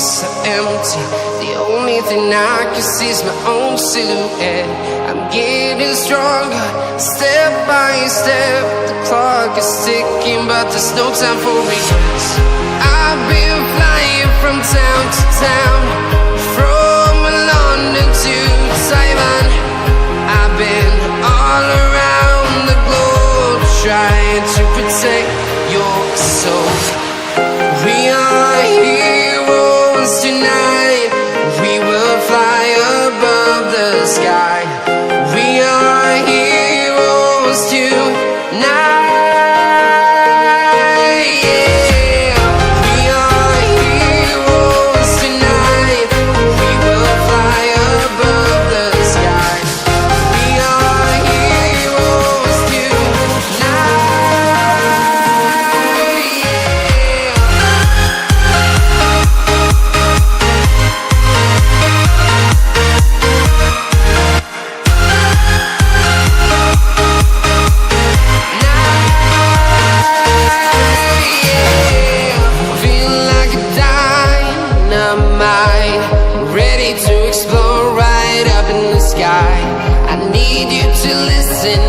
so empty. The only thing I can see is my own silhouette. I'm getting stronger, step by step. The clock is ticking, but there's no time for regrets. I've been flying from town to town, from London to Taiwan. I've been all around the globe, trying to protect your soul. We are heroes tonight. We will fly above the sky. We are heroes tonight. Yeah. We are heroes tonight. We will fly above the sky. We are heroes tonight. Feeling like a dynamite, ready to explode right up in the sky. I need you to listen